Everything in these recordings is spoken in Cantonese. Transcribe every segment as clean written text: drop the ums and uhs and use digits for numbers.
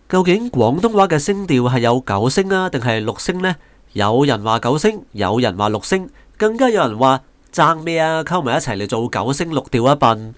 究竟廣東話嘅聲調係有9聲啊，定係6聲呢？有人話9聲，有人話6聲，更加有人話爭咩啊？溝埋一齊嚟做9聲6調一笨。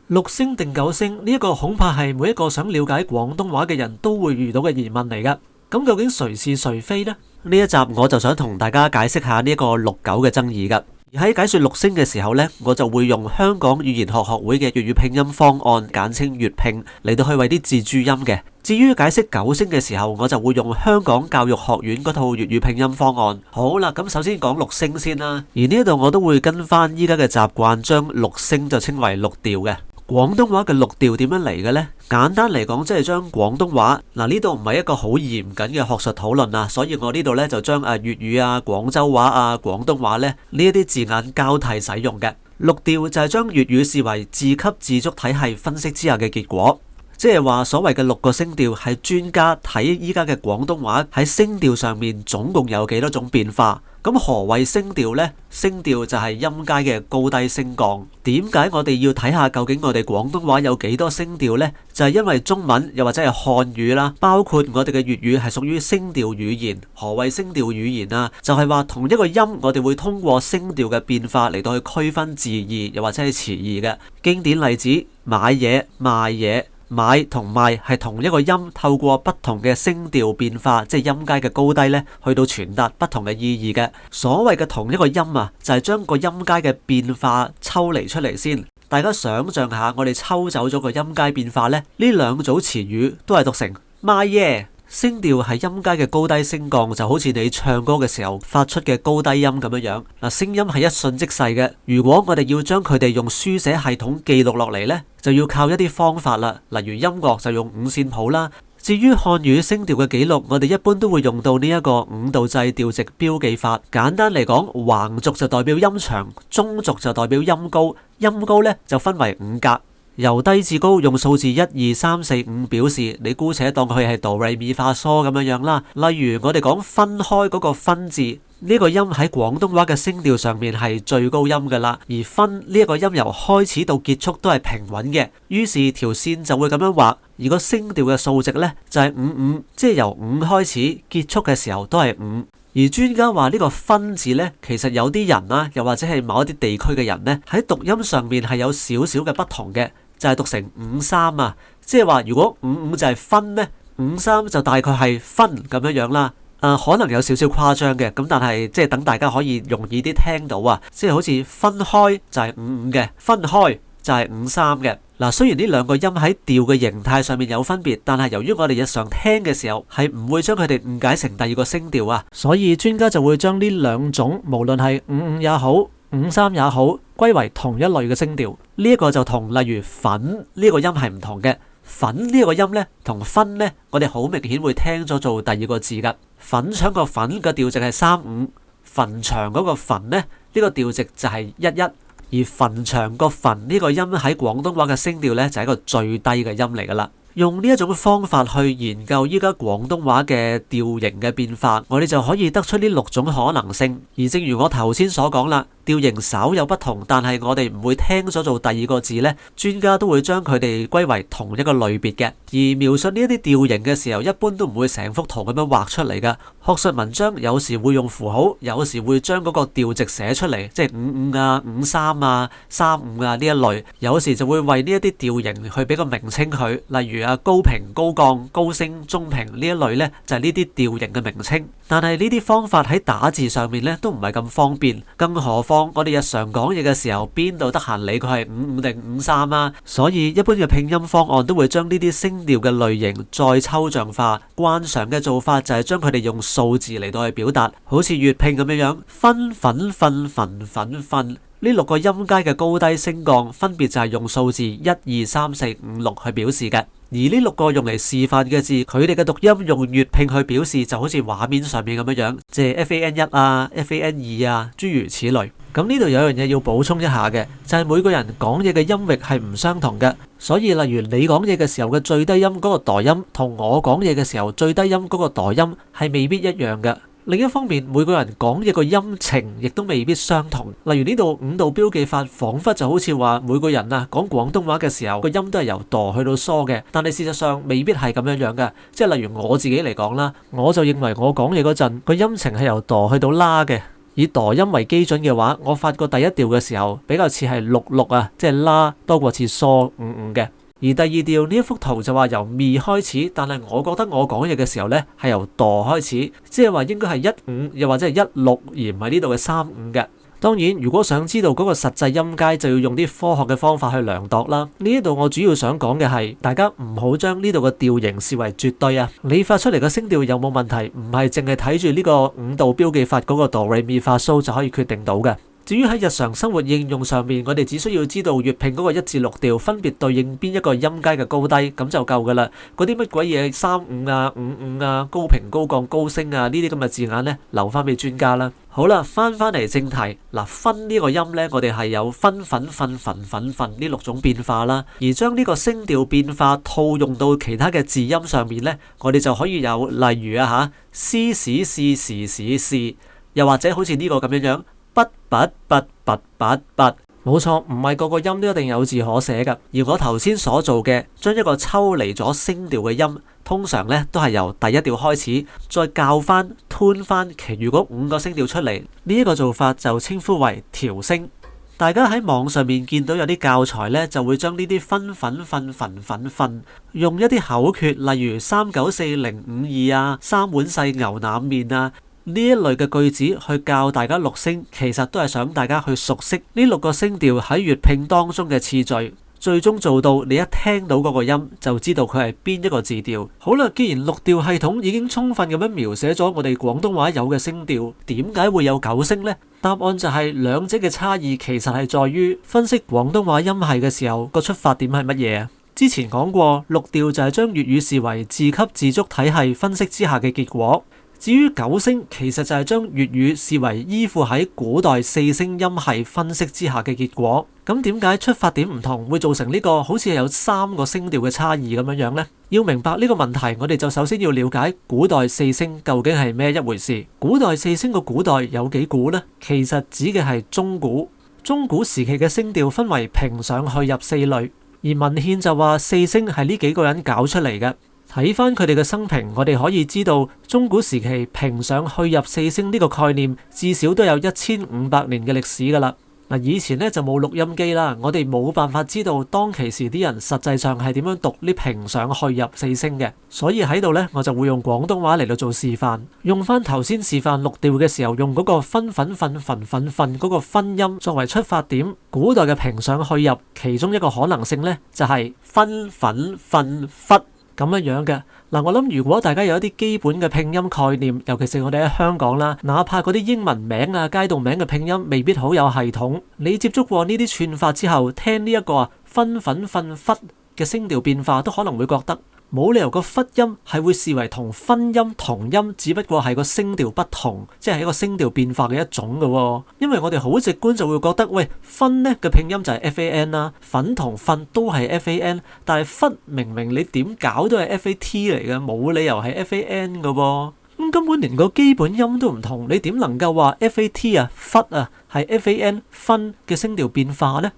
6聲定9聲呢一個恐怕係每一個想了解廣東話嘅人都會遇到嘅疑問嚟㗎。咁究竟誰是誰非呢？呢一集我就想同大家解釋下呢一個6-9嘅爭議㗎。而喺解說6聲嘅時候呢，我就會用香港語言學學會嘅粵語拼音方案，簡稱粵拼，嚟到去為啲字注音嘅。至於解釋9聲嘅時候，我就會用香港教育學院嗰套粵語拼音方案。好啦，咁首先講6聲先啦。而呢一度我都會跟翻依家嘅習慣，將6聲就稱為6調嘅。廣東話嘅6調點樣嚟嘅呢？簡單嚟講，即係將廣東話呢度唔係一個好嚴謹嘅學術討論啊，所以我呢度呢就將粵語啊、廣州話啊、廣東話呢一啲字眼交替使用嘅。6調就係將粵語視為自給自足體系分析之下嘅結果，即係話所謂嘅6個聲調係專家睇依家嘅廣東話喺聲調上面總共有幾多種變化。咁何謂聲調呢？聲調就係音階嘅高低升降。點解我哋要睇下究竟我哋廣東話有幾多聲調呢？就係因為中文又或者係漢語啦，包括我哋嘅粵語係屬於聲調語言。何謂聲調語言啊？就係話同一個音，我哋會通過聲調嘅變化嚟到去區分字義又或者係詞義嘅。經典例子：買嘢、賣嘢。買同賣係同一個音，透過不同嘅聲調變化，即係音階嘅高低呢，去到傳達不同嘅意義嘅。所謂嘅同一個音啊，就係將個音階嘅變化抽離出嚟先。大家想象下，我哋抽走咗個音階變化呢，呢兩組詞語都係讀成買嘢。聲調係音階嘅高低升降，就好似你唱歌嘅時候發出嘅高低音咁樣樣。嗱，聲音係一瞬即逝嘅。如果我哋要將佢哋用書寫系統記錄落嚟呢，就要靠一啲方法啦。例如音樂就用5線譜啦。至於漢語聲調嘅記錄，我哋一般都會用到呢一個5度制調值標記法。簡單嚟講，橫軸就代表音長，中軸就代表音高，音高呢就分為5格。由低至高用數字1、2、3、4、5表示，你姑且當佢係哆唻咪發嗦咁樣樣啦。例如我哋講分開嗰個分字，呢個音喺廣東話嘅聲調上面係最高音噶啦，而分呢一個音由開始到結束都係平穩嘅，於是條線就會咁樣畫。而個聲調嘅數值呢，就係55，即係由5開始，結束嘅時候都係5。而專家話呢個分字呢，其實有啲人啦，又或者係某一啲地區嘅人呢，喺讀音上面係有少少嘅不同嘅。就係讀成53啊，即係話如果55就係分呢，53就大概係分咁樣樣啦。可能有少少誇張嘅，咁但係即係等大家可以容易啲聽到啊，即係好似分開就係55嘅，分開就係53嘅。嗱，雖然呢兩個音喺調嘅形態上面有分別，但係由於我哋日常聽嘅時候係唔會將佢哋誤解成第二個聲調啊，所以專家就會將呢兩種無論係55也好53也好，歸為同一類嘅聲調。呢一個就同例如粉呢個音係唔同嘅。粉呢個音呢，同分呢，我哋好明顯會聽咗做第二個字噶。粉腸個粉嘅調值係35，墳場嗰個墳呢，呢個調值就係11，而墳場個墳呢個音喺廣東話嘅聲調呢，就係一個最低嘅音嚟噶啦。用呢一種方法去研究依家廣東話嘅調型嘅變化，我哋就可以得出呢6種可能性。而正如我頭先所講啦，調型稍有不同，但係我哋唔會聽咗做第二個字呢，專家都會將佢哋歸為同一個類別嘅。而描述呢一啲調型嘅時候，一般都唔會成幅圖咁樣畫出嚟噶。學術文章有時會用符號，有時會將嗰個調值寫出嚟，即係55啊、53啊、35啊呢一類，有時就會為呢一啲調型去俾個名稱佢，例如高平、高降、高升、中平呢一類呢，就係呢啲調型嘅名稱。但係呢啲方法喺打字上面呢，都唔係咁方便，更何況我哋日常講嘢嘅時候邊度得閒理佢係55定53啊？所以一般嘅拼音方案都會將呢啲聲調嘅類型再抽象化。慣常嘅做法就係將佢哋用數字嚟到去表達，好似粵拼咁樣樣，分、粉、瞓、焚、粉、瞓呢6個音階嘅高低升降，分別就係用數字1、2、3、4、5、6去表示嘅。而呢6個用嚟示範嘅字，佢哋嘅讀音用粵拼去表示，就好似畫面上面咁樣樣，即係 FAN1 啊、FAN2啊，諸如此類。咁呢度有樣嘢要補充一下嘅，就係每個人講嘢嘅音域係唔相同嘅，所以例如你講嘢嘅時候嘅最低音嗰個惰音，同我講嘢嘅時候最低音嗰個惰音係未必一樣嘅。另一方面，每個人講嘢個音程亦都未必相同。例如呢度5度標記法，彷彿就好似話每個人啊講廣東話嘅時候，個音都係由哆去到嗦嘅。但係事實上未必係咁樣嘅。即係例如我自己嚟講啦，我就認為我講嘢嗰陣個音程係由哆去到啦嘅。以哆音為基準嘅話，我發個第一調嘅時候比較似係6/6啊，即係啦多過似嗦5/5嘅。而第二調呢一幅圖就話由咪開始，但係我覺得我講嘢嘅時候呢係由哆開始，即係話應該係1/5又或者係1/6，而唔係呢度嘅3/5嘅。當然，如果想知道嗰個實際音階，就要用啲科學嘅方法去量度啦。呢一度我主要想講嘅係，大家唔好將呢度嘅調型視為絕對啊！你發出嚟嘅聲調有冇問題，唔係淨係睇住呢個5度標記法嗰個哆、唻、咪、發、蘇就可以決定到嘅。至於喺日常生活應用上面，我哋只需要知道粵拼嗰個1至6調分別對應邊一個音階嘅高低，咁就夠噶啦。嗰啲乜鬼嘢3/5啊、5/5啊、高頻高降高聲啊呢啲咁嘅字眼呢，留翻俾專家啦。好啦，翻嚟正題嗱，分呢個音呢，我哋係有分、粉、瞓、焚、粉、瞓呢6種變化啦。而將呢個聲調變化套用到其他嘅字音上面呢，我哋就可以有例如啊嚇，詩、史、事、時、事、事，又或者好似呢個咁樣。筆、拔、拔、拔、拔、拔，冇錯，唔係個個音都一定有字可寫㗎。而我頭先所做嘅，將一個抽離咗聲調嘅音，通常咧都係由第一調開始，再校翻、吞翻其餘嗰5個聲調出嚟。呢一個做法就稱呼為調聲。大家喺網上面見到有啲教材咧，就會將呢啲分、粉、瞓、焚、粉、瞓，用一啲口訣，例如39405啊、3碗細牛腩麵啊。呢一類嘅句子去教大家錄聲，其實都係想大家去熟悉呢6個聲調喺粵拼當中嘅次序，最終做到你一聽到嗰個音就知道佢係邊一個字調。好啦，既然6調系統已經充分咁樣描寫咗我哋廣東話有嘅聲調，點解會有9聲呢？答案就係兩者嘅差異其實係在於分析廣東話音系嘅時候個出發點係乜嘢啊？之前講過6調就係將粵語視為自給自足體系分析之下嘅結果。至於9聲，其實就係將粵語視為依附喺古代4聲音系分析之下嘅結果。咁點解出發點唔同會造成呢個好似係有3個聲調嘅差異咁樣呢？要明白呢個問題，我哋就首先要了解古代4聲究竟係咩一回事。古代4聲個古代有幾古呢？其實指嘅係中古。中古時期嘅聲調分為平上去入4類，而文獻就話4聲係呢幾個人搞出嚟嘅。睇翻佢哋嘅生平，我哋可以知道中古時期平上去入4聲呢個概念至少都有1500年嘅歷史㗎啦。嗱，以前咧就冇錄音機啦，我哋冇辦法知道當其時啲人實際上係點樣讀呢平上去入4聲嘅，所以喺度咧我就會用廣東話嚟到做示範，用翻頭先示範6調嘅時候用嗰個分、粉、瞓、焚、粉、瞓嗰個分音作為出發點。古代嘅平上去入其中一個可能性咧就係分、粉、瞓、忽。咁樣嘅嗱，我諗如果大家有一啲基本嘅拼音概念，尤其是我哋喺香港啦，哪怕嗰啲英文名啊、街道名嘅拼音未必好有系統，你接觸過呢啲串法之後，聽呢一個分、粉、瞓、忽嘅聲調變化，都可能會覺得冇理由個忽音係會視為同分音同音，只不過係個聲調不同，即係一個聲調變化嘅一種嘅喎。因為我哋好直觀就會覺得，喂，分呢嘅拼音就係 FAN 啦，粉同瞓都係 FAN，但係忽明明你點搞都係 FAT 嚟嘅，冇理由係 FAN 嘅喎。咁根本連個基本音都唔同，你點能夠話 FAT 啊、忽啊係 FAN 分嘅聲調變化呢？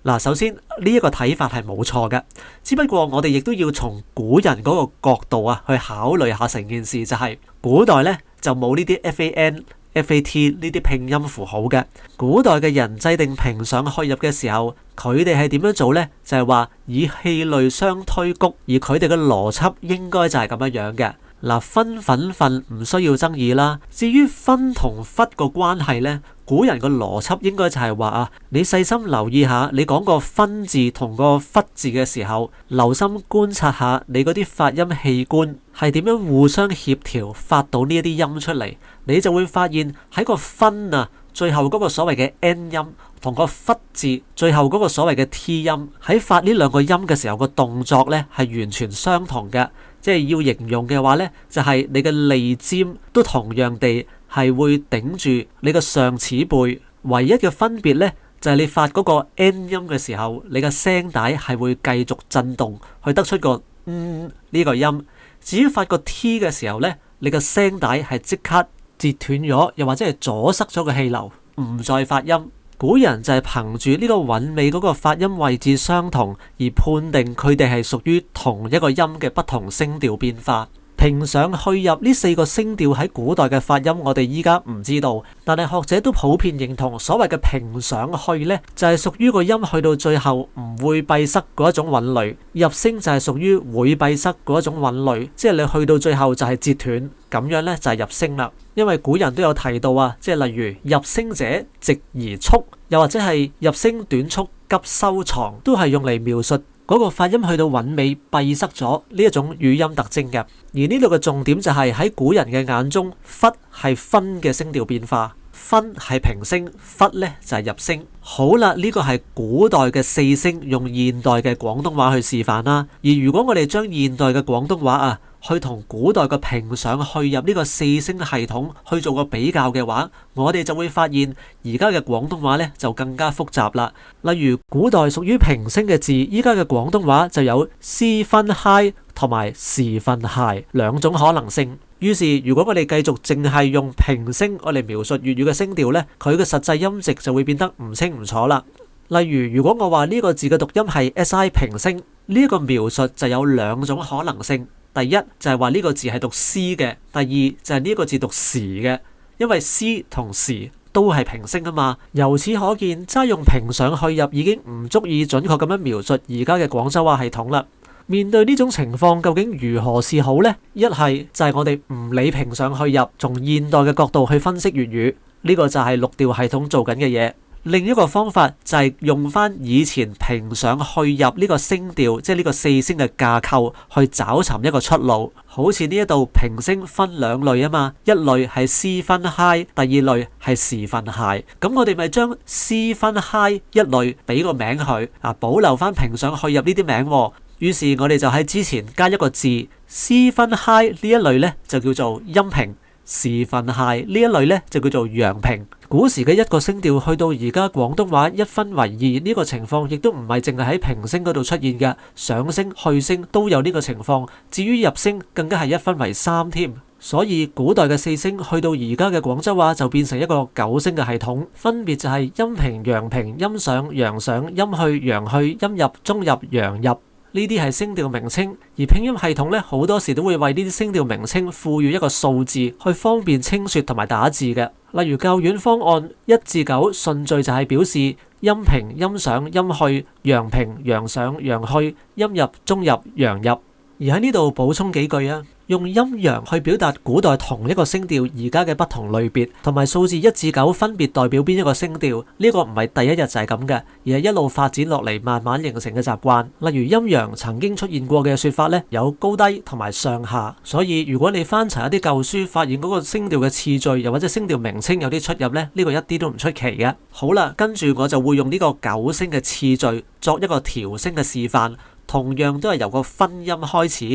嗱，首先呢一個睇法係冇錯嘅，只不過我哋亦都要從古人嗰個角度啊去考慮下成件事，就係古代咧就冇呢啲 FAN、FAT 呢啲拼音符號嘅。古代嘅人制定平上去入嘅時候，佢哋係點樣做呢？就係話以氣類相推谷，而佢哋嘅邏輯應該就係咁樣嘅。嗱，分、粉、瞓唔需要爭議啦。至於分同忽個關係呢，古人個邏輯應該就係話啊，你細心留意下，你講個分字同個忽字嘅時候，留心觀察下你嗰啲發音器官係點樣互相協調發到呢一啲音出嚟，你就會發現喺個分啊最後嗰個所謂嘅 N 音同個忽字最後嗰個所謂嘅 T 音喺發呢兩個音嘅時候，個動作呢係完全相同嘅。即係要形容嘅話呢，就係你嘅脷尖都同樣地係會頂住你嘅上齒背，唯一嘅分別呢，就係你發嗰個 N 音嘅時候，你嘅聲帶係會繼續震動去得出個呢個音。至於發個 T 嘅時候呢，你嘅聲帶係即刻截斷咗，又或者係阻塞咗個氣流，唔再發音。古人就係憑住呢個韻尾嗰個發音位置相同，而判定佢哋係屬於同一個音嘅不同聲調變化。平上去入呢4個聲調喺古代嘅發音，我哋依家唔知道，但係學者都普遍認同，所謂嘅平上去呢，就係屬於個音去到最後唔會閉塞嗰一種韻律，入聲就係屬於會閉塞嗰一種韻律，即係你去到最後就係截斷，咁樣呢，就係入聲啦。因為古人都有提到啊，即係例如入聲者直而速，又或者係入聲短促急收藏，都係用嚟描述嗰個發音去到韻尾閉塞咗呢一種語音特徵嘅。而呢度嘅重點就係喺古人嘅眼中，忽係分嘅聲調變化，分係平聲，忽呢就係入聲。好啦，呢個係古代嘅4聲，用現代嘅廣東話去示範啦。而如果我哋將現代嘅廣東話去同古代嘅平上去入呢個4聲系統去做個比較嘅話，我哋就會發現而家嘅廣東話呢就更加複雜啦。例如古代屬於平聲嘅字，依家嘅廣東話就有絲分嗨同埋時分諧2種可能性。於是如果我哋繼續淨係用平聲我嚟描述粵語嘅聲調呢，佢嘅實際音值就會變得唔清唔楚啦。例如如果我話呢個字嘅讀音係 SI 平聲，呢一個描述就有2種可能性。第一就係話呢個字係讀詩嘅，第二就係呢個字讀時嘅，因為詩同時都係平聲啊嘛。由此可見，齋用平上去入已經唔足以準確咁樣描述而家嘅廣州話系統啦。面對呢種情況，究竟如何是好呢？一係就係我哋唔理平上去入，從現代嘅角度去分析粵語，呢個就係6調系統做緊嘅嘢。另一個方法就係用翻以前平上去入呢個聲調，即係呢個4聲嘅架構去找尋一個出路。好似呢一度平聲分2類啊嘛，一類係絲分嗨，第二類係時分諧。咁我哋咪將絲分嗨一類俾個名佢保留翻平上去入呢啲名。於是我哋就喺之前加一個字，絲分嗨呢一類呢就叫做陰平，時分諧呢一類呢就叫做陽平。古時嘅一個聲調去到而家廣東話一分為2，呢個情況亦都唔係淨係喺平聲嗰度出現嘅，上聲去聲都有呢個情況。至於入聲更加係一分為3添。所以古代嘅4聲去到而家嘅廣州話就變成一個9聲嘅系統，分別就係陰平、陽平、陰上、陽上、陰去、陽去、陰入、中入、陽入。呢啲係聲調名稱，而拼音系統咧好多時都會為呢啲聲調名稱賦予一個數字，去方便清説同埋打字嘅。例如教院方案1至9順序就係表示陰平、陰上、陰去、陽平、陽上、陽去、陰入、中入、陽入。而喺呢度補充幾句啊，用陰陽去表達古代同一個聲調而家嘅不同類別，同埋數字1至9分別代表邊一個聲調，呢個唔係第一日就係咁嘅，而係一路發展落嚟慢慢形成嘅習慣。例如陰陽曾經出現過嘅說法呢，有高低同埋上下，所以如果你翻查一啲舊書，發現嗰個聲調嘅次序又或者聲調名稱有啲出入呢，呢個一啲都唔出奇嘅。好啦，跟住我就會用呢個9聲嘅次序作一個調聲嘅示範。同樣都係由個分音開始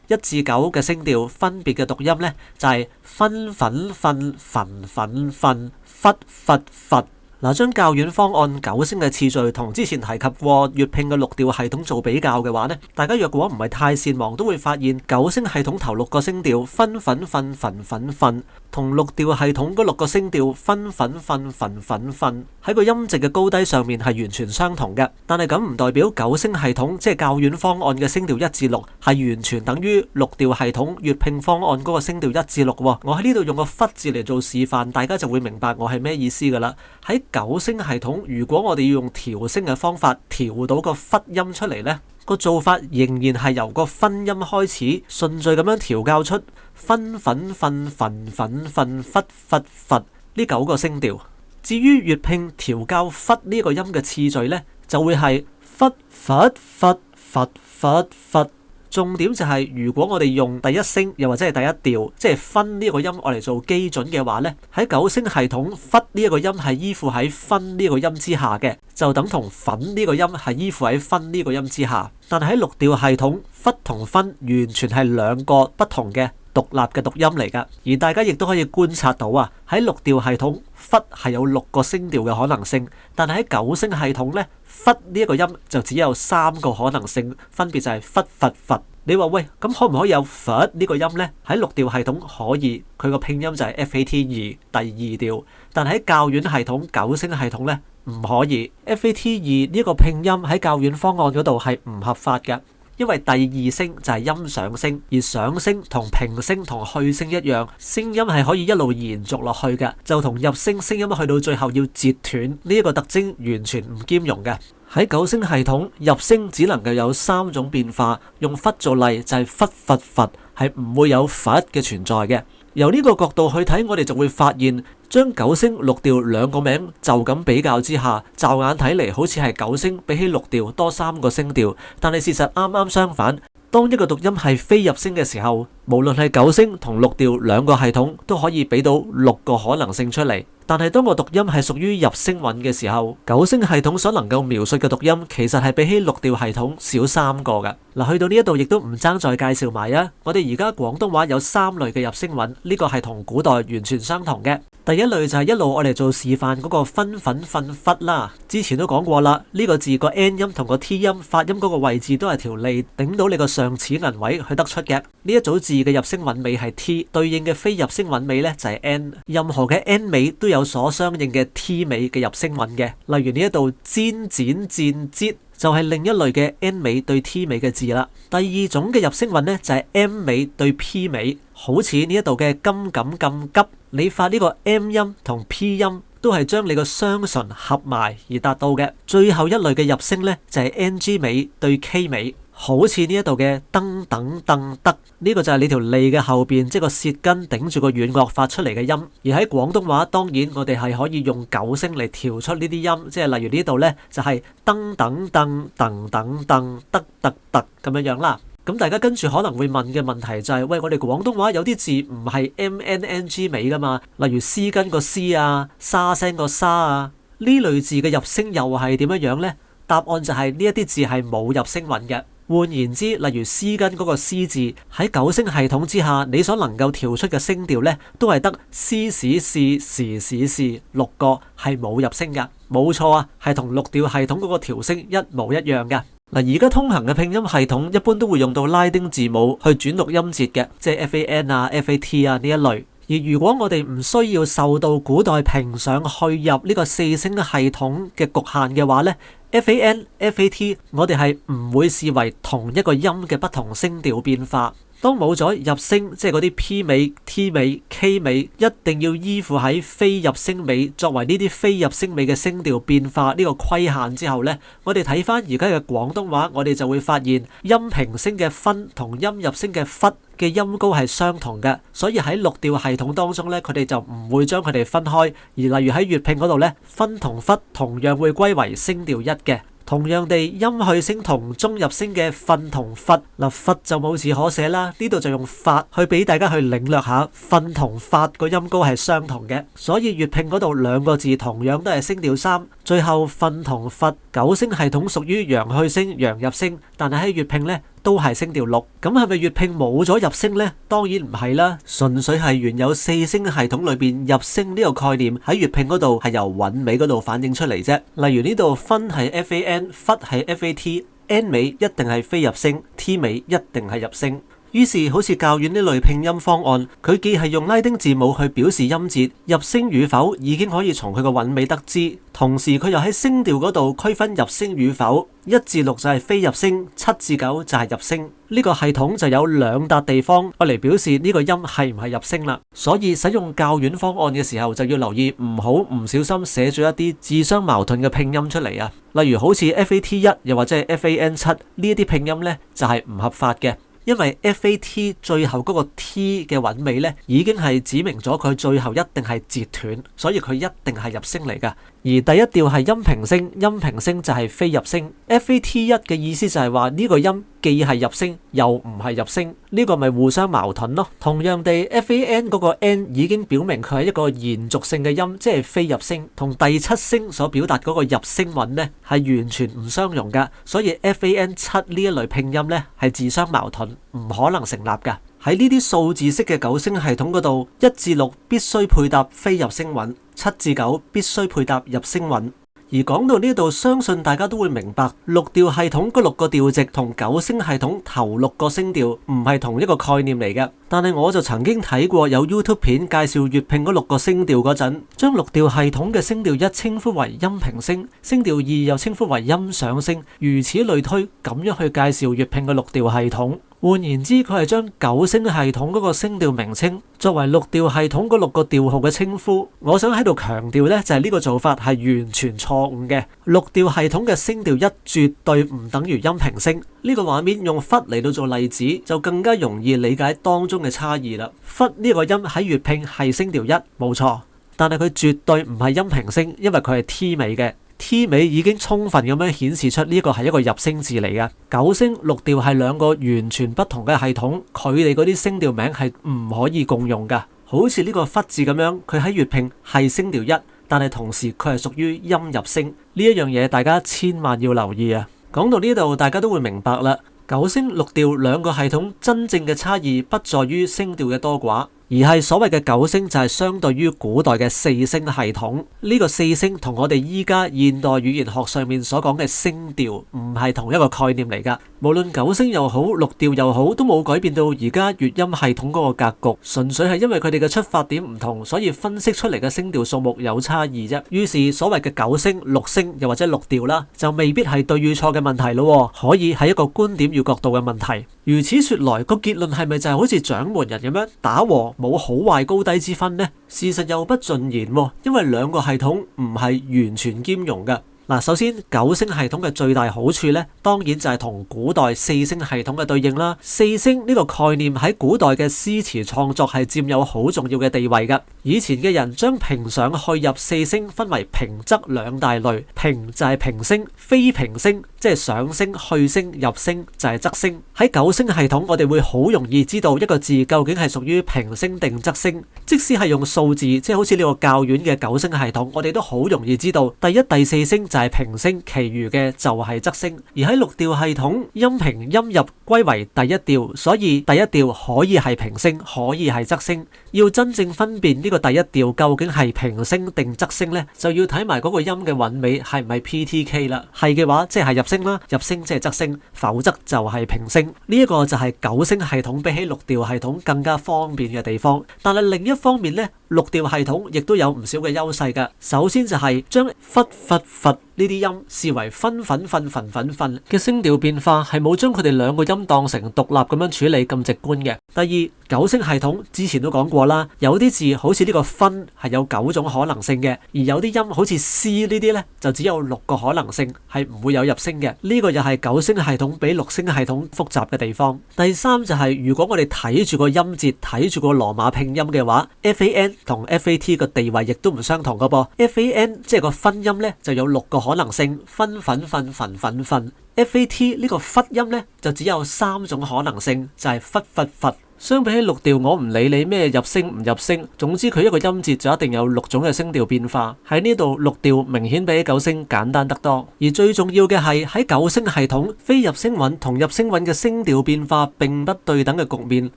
，1至9嘅聲調分別嘅讀音呢，就係分粉瞓焚粉瞓忽忽忽。嗱，將教院方案9聲嘅次序同之前提及過粵拼嘅6調系統做比較嘅話呢，大家若果唔係太善忘，都會發現9聲系統頭6個聲調分粉瞓焚粉瞓，同6調系統嗰6個聲調分粉瞓焚粉瞓喺個音值嘅高低上面係完全相同嘅。但係咁唔代表9聲系統即係教院方案嘅聲調1至6係完全等於6調系統粵拼方案嗰個聲調1至6喎。我喺呢度用個忽字嚟做示範，大家就會明白我係咩意思㗎啦。喺9聲系統，如果我哋要用調聲嘅方法調到個忽音出嚟呢，個做法仍然係由個分音開始，順序咁樣調校出分粉瞓焚粉瞓忽忽忽呢9個聲調。至於粵拼調校忽呢個音嘅次序呢，就會係忽忽忽忽忽忽。重點就係，如果我哋用第一聲又或者係第一調，即係分呢個音我嚟做基準嘅話呢，喺9聲系統忽呢一個音係依附喺分呢個音之下嘅，就等同粉呢個音係依附喺分呢個音之下。但係喺6調系統，忽同分完全係2個不同嘅獨立嘅讀音嚟噶。而大家亦都可以觀察到啊，喺六調系統忽係有6個聲調嘅可能性，但係喺九聲系統呢，忽呢一個音就只有3個可能性，分別就係忽佛佛。你話喂，咁可唔可以有佛呢個音呢？喺六調系統可以，佢個拼音就係 FAT2 第二調，但係喺校韻系統九聲系統呢，唔可以。FAT2 呢個拼音喺校韻方案嗰度係唔合法嘅。因為第二聲就係音上聲，而上聲同平聲同去聲一樣，聲音係可以一路延續落去嘅，就同入聲聲音去到最後要截斷呢一個特徵完全唔兼容嘅。喺九聲系統入聲只能夠有3種變化，用忽做例就係忽佛佛，係唔會有佛嘅存在嘅。由呢個角度去睇，我哋就會發現，將九聲六調兩個名就咁比較之下，驟眼睇嚟好似係九聲比起六調多3個聲調，但係事實啱啱相反。當一個讀音係非入聲嘅時候，無論係九聲同六調兩個系統都可以俾到6個可能性出嚟。但係當個讀音係屬於入聲韻嘅時候，九聲系統所能夠描述嘅讀音其實係比起六調系統少3個嘅。嗱，去到呢一度亦都唔爭再介紹埋啊！我哋而家廣東話有3類嘅入聲韻，呢個係同古代完全相同嘅。第一類就係一路我哋做示範嗰個分粉瞓忽啦，之前都講過啦，呢個字個 N 音同個 T 音發音嗰個位置都係條脷頂到你個上齒齦位去得出嘅。呢一組字嘅入聲韻尾係 T， 對應嘅非入聲韻尾呢就係 N。任何嘅 N 尾都有所相應嘅 T 尾嘅入聲韻嘅，例如呢一度煎剪戰節就係另一類嘅 N 尾對 T 尾嘅字啦。第二種嘅入聲韻呢就係 M 尾對 P 尾，好似呢一度嘅金感咁急，你發呢個 M 音同 P 音都係將你個雙唇合埋而達到嘅。最後一類嘅入聲呢就係 NG 尾對 K 尾，好似呢一度嘅噔等噔得，呢個就係你條脷嘅後邊，即係個舌根頂住個軟腭發出嚟嘅音。而喺廣東話，當然我哋係可以用九聲嚟調出呢啲音，即係例如呢度呢，就係噔等噔噔等噔得得得咁樣樣啦。咁大家跟住可能會問嘅問題就係，喂，我哋廣東話有啲字唔係 MNNG 尾噶嘛，例如絲根個絲啊、沙聲個沙啊，呢類字嘅入聲又係點樣樣呢？答案就係呢一啲字係冇入聲韻嘅。換言之，例如絲根嗰個絲字喺九聲系統之下，你所能夠調出嘅聲調呢，都係得絲史是時史是6個，係冇入聲噶。冇錯啊，係同六調系統嗰個調聲一模一樣嘅。嗱，而家通行嘅拼音系統一般都會用到拉丁字母去轉錄音節嘅，即係 FAN 啊、FAT 啊呢一類。而如果我哋唔需要受到古代平上去入呢個4聲系統嘅局限嘅話呢，FAN、FAT 我哋係唔會視為同一個音嘅不同聲調變化。當冇咗入聲，即係嗰啲 P 尾、T 尾、K 尾，一定要依附喺非入聲尾作為呢啲非入聲尾嘅聲調變化呢個規限之後呢，我哋睇翻而家嘅廣東話，我哋就會發現音平聲嘅分同音入聲嘅忽嘅音高係相同嘅，所以喺六調系統當中呢，佢哋就唔會將佢哋分開。而例如喺粵拼嗰度呢，分同忽同樣會歸為聲調一嘅。同樣地，音去聲同中入聲嘅瞓同發，嗱發就冇字可寫啦，呢度就用發去俾大家去領略下，瞓同發個音高係相同嘅，所以粵拼嗰度兩個字同樣都係聲調3，最後瞓同發九聲系統屬於陽去聲、陽入聲，但係喺粵拼呢，都係聲調6，咁係咪粵拼冇咗入聲呢？當然唔係啦，純粹係原有4聲系統裏邊入聲呢個概念喺粵拼嗰度係由韻尾嗰度反映出嚟啫。例如呢度分係 FAN，忽係 FAT，N 尾一定係非入聲，T 尾一定係入聲。於是好似校韻呢類拼音方案，佢既係用拉丁字母去表示音節，入聲與否已經可以從佢個韻尾得知，同時佢又喺聲調嗰度區分入聲與否，1至6就係非入聲，7至9就係入聲。呢個系統就有2笪地方我嚟表示呢個音係唔係入聲啦。所以使用校韻方案嘅時候就要留意唔好唔小心寫咗一啲自相矛盾嘅拼音出嚟啊。例如好似 FAT1 又或者係 FAN7 呢一啲拼音呢，就係唔合法嘅。因為 FAT 最後嗰個 T 嘅韻尾呢，已經係指明咗佢最後一定係截斷，所以佢一定係入聲嚟㗎。而第一調係音平聲，音平聲就係非入聲。FAT1 嘅意思就係話呢個音既係入聲又唔係入聲，呢個咪互相矛盾咯。同樣地 FAN 嗰個 N 已經表明佢係一個延續性嘅音，即係非入聲，同第7聲所表達嗰個入聲韻呢係完全唔相容㗎。所以 FAN7 呢一類拼音呢係自相矛盾，唔可能成立㗎。喺呢啲數字式嘅九聲系統嗰度，1至6必須配搭非入聲韻，7至9必須配搭入聲韻。而講到呢度，相信大家都會明白，六調系統嗰6個調值同九聲系統頭6個聲調唔係同一個概念嚟嘅。但係我就曾經睇過有 YouTube 片介紹粵拼嗰6個聲調嗰陣，將六調系統嘅聲調1稱呼為音平聲，聲調2又稱呼為音上聲，如此類推，咁樣去介紹粵拼嘅六調系統。換言之，佢係將九聲系統嗰個聲調名稱作為六調系統嗰6個調號嘅稱呼。我想喺度強調呢，就係呢個做法係完全錯誤嘅。六調系統嘅聲調1絕對唔等於音平聲。呢個畫面用忽嚟到做例子，就更加容易理解當中嘅差異啦。忽呢個音喺粵拼係聲調1，冇錯，但係佢絕對唔係音平聲，因為佢係 T 尾嘅。T 尾已經充分咁樣顯示出呢個係一個入聲字嚟嘅。九聲六調係2個完全不同嘅系統，佢哋嗰啲聲調名係唔可以共用噶。好似呢個忽字咁樣，佢喺粵拼係聲調1，但係同時佢係屬於音入聲。呢一樣嘢大家千萬要留意啊！講到呢度，大家都會明白啦。九聲六調2個系統真正嘅差異不在於聲調嘅多寡，而係所謂嘅九聲就係相對於古代嘅四聲系統。呢個四聲同我哋依家現代語言學上面所講嘅聲調唔係同一個概念嚟㗎。無論九聲又好，六調又好，都冇改變到而家粵音系統嗰個格局，純粹係因為佢哋嘅出發點唔同，所以分析出嚟嘅聲調數目有差異啫。於是所謂嘅九聲、六聲又或者六調啦，就未必係對與錯嘅問題咯，可以係一個觀點與角度嘅問題。如此說來，個結論係咪就係好似掌門人咁樣打和冇好壞高低之分呢？事實又不盡然，因為2個系統唔係完全兼容嘅。嗱，首先九聲系統嘅最大好處咧，當然就係同古代四聲系統嘅對應啦。四聲呢個概念喺古代嘅詩詞創作係佔有好重要嘅地位㗎。以前嘅人將平上去入四聲分為平仄2大類，平就係平聲，非平聲即係上聲、去聲、入聲就係仄聲。喺九聲系統，我哋會好容易知道一個字究竟係屬於平聲定仄聲。即使係用數字，即係好似呢個較遠嘅九聲系統，我哋都好容易知道第一、第四聲就係平聲，其餘嘅就係仄聲。而喺六調系統，音平音入歸為第一調，所以第一調可以係平聲，可以係仄聲。要真正分辨呢個第一調究竟係平聲定仄聲呢，就要睇埋嗰個音嘅韻尾係唔係 PTK 啦。係嘅話，即係入聲啦，入聲即係仄聲，否則就係平聲。呢一個就係九聲系統比起六調系統更加方便嘅地方。但係另一方面呢，六調系統亦都有唔少嘅優勢㗎。首先就係將忽忽佛呢啲音視為分粉瞓瞓瞓瞓嘅聲調變化，係冇將佢哋2個音當成獨立咁樣處理咁直觀嘅。第二，九聲系統之前都講過啦，有啲字好似呢個分係有9種可能性嘅，而有啲音好似 C 呢啲呢，就只有6個可能性，係唔會有入聲嘅。呢個又係九聲系統比六聲系統複雜嘅地方。第三就係如果我哋睇住個音節，睇住個羅馬拼音嘅話，FAN 同 FAT 個地位亦都唔相同噶噃。FAN 即係個分音呢，就有6個可能性，分粉瞓瞓瞓瞓。FAT 呢個忽音呢，就只有3種可能性，就係忽忽忽。相比起六調，我唔理你咩入聲唔入聲，總之佢一個音節就一定有6種嘅聲調變化。喺呢度六調明顯比起九聲簡單得多。而最重要嘅係喺九聲系統，非入聲韻同入聲韻嘅聲調變化並不對等嘅局面，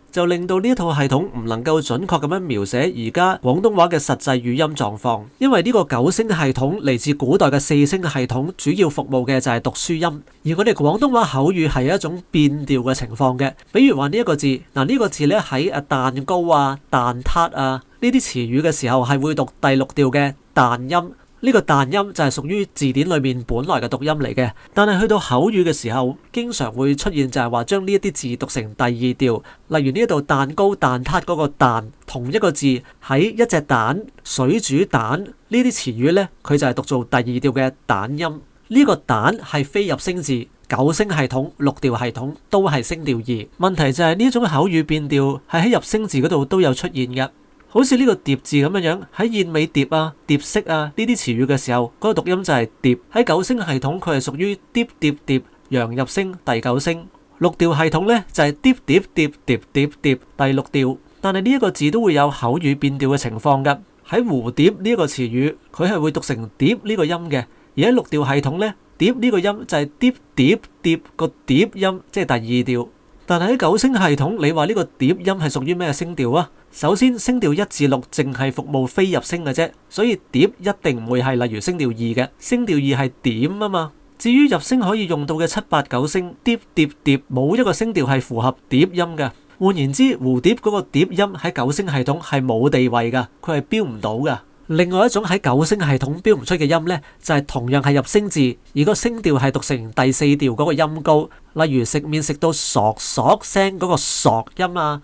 就令到呢一套系統唔能夠準確咁樣描寫而家廣東話嘅實際語音狀況。因為呢個九聲系統嚟自古代嘅四聲系統，主要服務嘅就係讀書音，而我哋廣東話口語係一種變調嘅情況嘅。比如話呢一個字，嗱呢個字咧喺蛋糕啊、蛋撻啊呢啲詞語嘅時候係會讀第6調嘅彈音，呢個彈音就係屬於字典裏面本來嘅讀音嚟嘅。但係去到口語嘅時候，經常會出現就係話將呢一啲字讀成第2調，例如呢度蛋糕、蛋撻嗰個蛋，同一個字喺一隻蛋、水煮蛋呢啲詞語呢，佢就係讀做第2調嘅蛋音。呢個蛋係非入聲字。九聲系統、六調系統都係聲調2。問題就係呢種口語變調係喺入聲字嗰度都有出現嘅，好似呢個碟字咁樣喺燕尾碟啊、碟式啊呢啲詞語嘅時候，嗰個讀音就係碟。喺九聲系統佢係屬於碟碟碟陽入聲第9聲，六調系統呢就係碟碟碟碟碟碟第6調。但係呢一個字都會有口語變調嘅情況㗎。喺蝴蝶呢一個詞語，佢係會讀成碟呢個音嘅，而喺六調系統呢，碟呢個音就係碟碟碟個碟音，即係第2調。但係喺九聲系統，你話呢個疊音係屬於咩聲調啊？首先，聲調1至6淨係服務非入聲嘅啫，所以疊一定唔會係例如聲調2嘅，聲調2係點啊嘛。至於入聲可以用到嘅7、8、9聲，疊疊疊冇一個聲調係符合疊音嘅。換言之，蝴蝶嗰個疊音喺九聲系統係冇地位噶，佢係標唔到噶。另外一種喺九聲系統標唔出嘅音呢，就係同樣係入聲字，而個聲調係讀成第4調嗰個音高，例如食麵食到嗦嗦聲嗰個嗦音啊，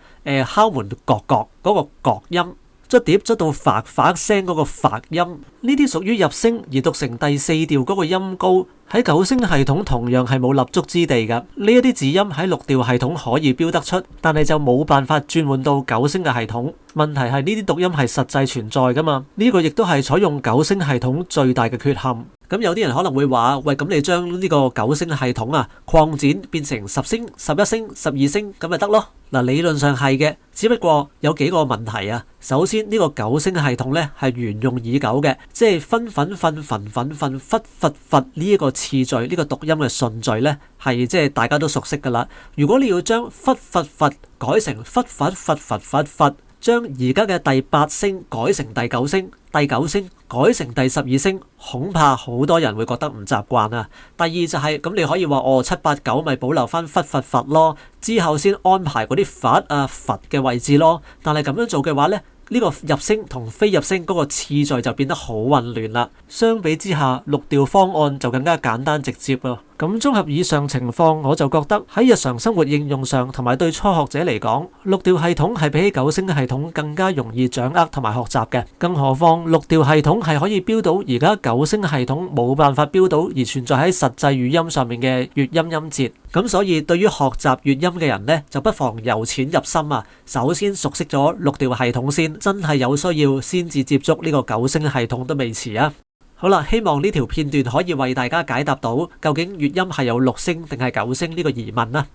敲門角角嗰個角音，捽碟捽到發發聲嗰個發音，呢啲屬於入聲而讀成第4調嗰個音高，喺九聲系統同樣係冇立足之地㗎。呢一啲字音喺6調系統可以標得出，但係就冇辦法轉換到九聲嘅系統。問題係呢啲讀音係實際存在㗎嘛？呢個亦都係採用九聲系統最大嘅缺陷。咁有啲人可能會話：喂，咁你將呢個九聲系統啊擴展變成10聲、11聲、12聲咁咪得咯？嗱，理論上係嘅，只不過有幾個問題啊。首先呢個九聲系統咧係沿用已久嘅，即係分粉瞓焚粉瞓忽佛佛呢一個次序，呢個讀音嘅順序咧係即係大家都熟悉噶啦。如果你要將忽佛佛改成忽佛佛佛佛佛，將而家嘅第8聲改成第9聲，第9聲改成第12聲，恐怕好多人會覺得唔習慣啊。第二就係咁，你可以話7、8、9咪保留翻忽佛佛咯，之後先安排嗰啲佛啊佛嘅位置咯。但係咁樣做嘅話咧，呢個入聲同非入聲嗰個次序就變得好混亂啦。相比之下，6調方案就更加簡單直接咯。咁綜合以上情況，我就覺得喺日常生活應用上同埋對初學者嚟講，6調系統係比起九聲系統更加容易掌握同埋學習嘅。更何況6調系統係可以標到而家九聲系統冇辦法標到而存在喺實際語音上面嘅粵音音節。咁所以對於學習粵音嘅人呢，就不妨由淺入深啊。首先熟悉咗6調系統先，真係有需要先至接觸呢個九聲系統都未遲啊。好啦，希望呢條片段可以為大家解答到究竟粵音係有6聲定係9聲呢個疑問啦。